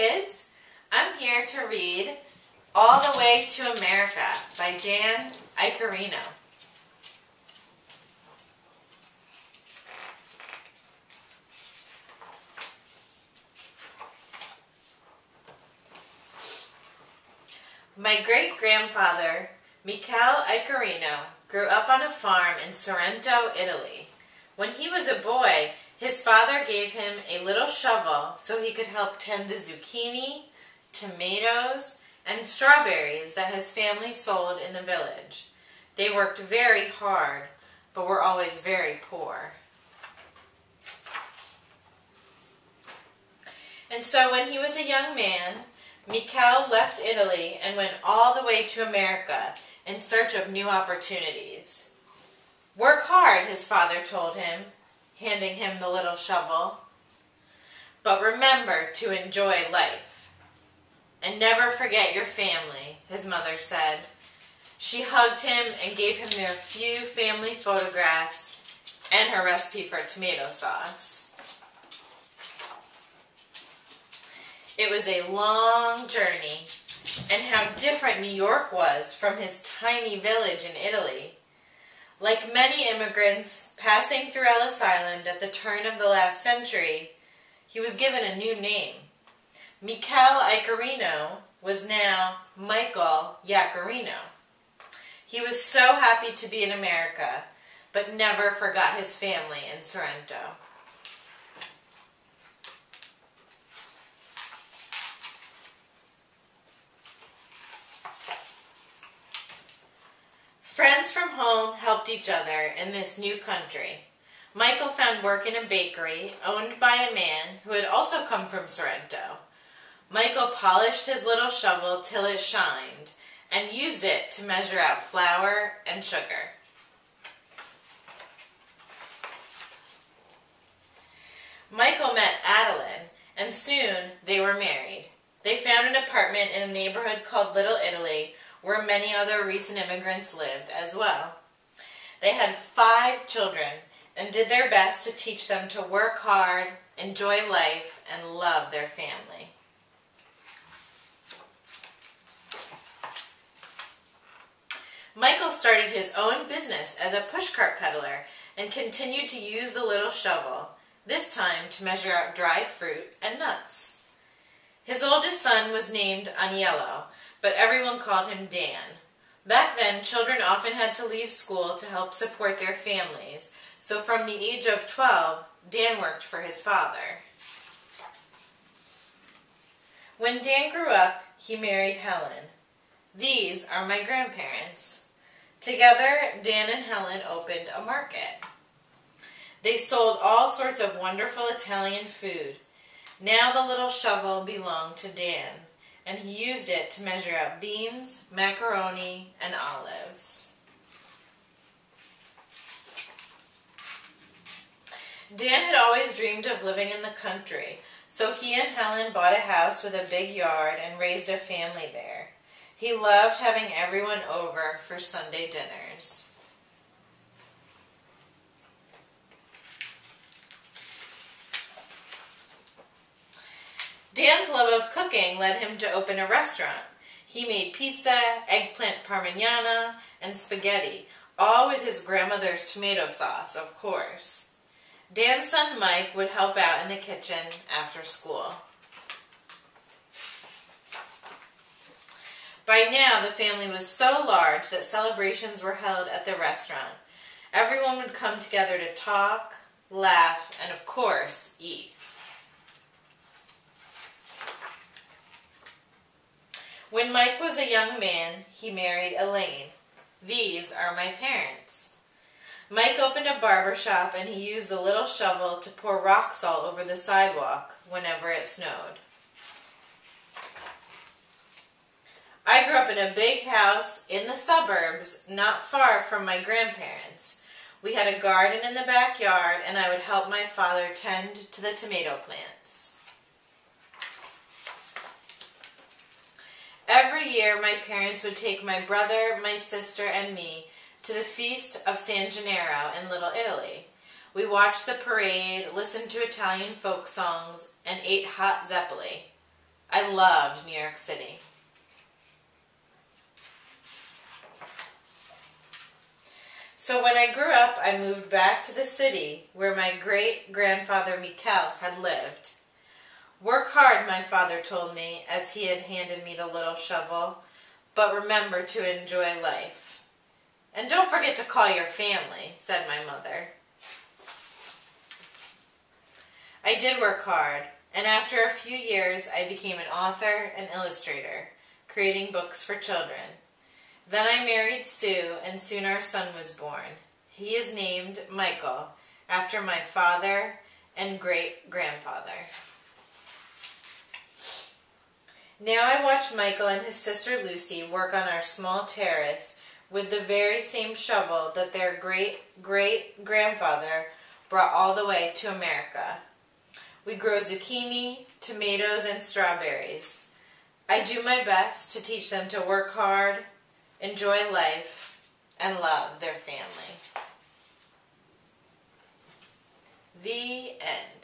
kids. I'm here to read All the Way to America by Dan Iaccarino. My great-grandfather, Michele Iaccarino, grew up on a farm in Sorrento, Italy. When he was a boy, his father gave him a little shovel so he could help tend the zucchini, tomatoes, and strawberries that his family sold in the village. They worked very hard, but were always very poor. And so when he was a young man, Michele left Italy and went all the way to America in search of new opportunities. Work hard, his father told him, handing him the little shovel. But remember to enjoy life. And never forget your family, his mother said. She hugged him and gave him their few family photographs and her recipe for tomato sauce. It was a long journey, and how different New York was from his tiny village in Italy. Like many immigrants passing through Ellis Island at the turn of the last century, he was given a new name. Michele Iaccarino was now Michael Iaccarino. He was so happy to be in America, but never forgot his family in Sorrento. Friends from home helped each other in this new country. Michael found work in a bakery owned by a man who had also come from Sorrento. Michael polished his little shovel till it shined and used it to measure out flour and sugar. Michael met Adeline, and soon they were married. They found an apartment in a neighborhood called Little Italy, where many other recent immigrants lived as well. They had 5 children and did their best to teach them to work hard, enjoy life, and love their family. Michael started his own business as a pushcart peddler and continued to use the little shovel, this time to measure out dried fruit and nuts. His oldest son was named Aniello, but everyone called him Dan. Back then, children often had to leave school to help support their families, so from the age of 12, Dan worked for his father. When Dan grew up, he married Helen. These are my grandparents. Together, Dan and Helen opened a market. They sold all sorts of wonderful Italian food. Now the little shovel belonged to Dan, and he used it to measure out beans, macaroni, and olives. Dan had always dreamed of living in the country, so he and Helen bought a house with a big yard and raised a family there. He loved having everyone over for Sunday dinners. Dan's love of cooking led him to open a restaurant. He made pizza, eggplant parmigiana, and spaghetti, all with his grandmother's tomato sauce, of course. Dan's son Mike would help out in the kitchen after school. By now, the family was so large that celebrations were held at the restaurant. Everyone would come together to talk, laugh, and of course, eat. When Mike was a young man, he married Elaine. These are my parents. Mike opened a barber shop and he used the little shovel to pour rock salt over the sidewalk whenever it snowed. I grew up in a big house in the suburbs, not far from my grandparents. We had a garden in the backyard and I would help my father tend to the tomato plants. Every year, my parents would take my brother, my sister, and me to the Feast of San Gennaro in Little Italy. We watched the parade, listened to Italian folk songs, and ate hot zeppoli. I loved New York City. So when I grew up, I moved back to the city where my great-grandfather Mikel had lived. Work hard, my father told me as he had handed me the little shovel, but remember to enjoy life. And don't forget to call your family, said my mother. I did work hard, and after a few years I became an author and illustrator, creating books for children. Then I married Sue, and soon our son was born. He is named Michael, after my father and great-grandfather. Now I watch Michael and his sister Lucy work on our small terrace with the very same shovel that their great-great-grandfather brought all the way to America. We grow zucchini, tomatoes, and strawberries. I do my best to teach them to work hard, enjoy life, and love their family. The end.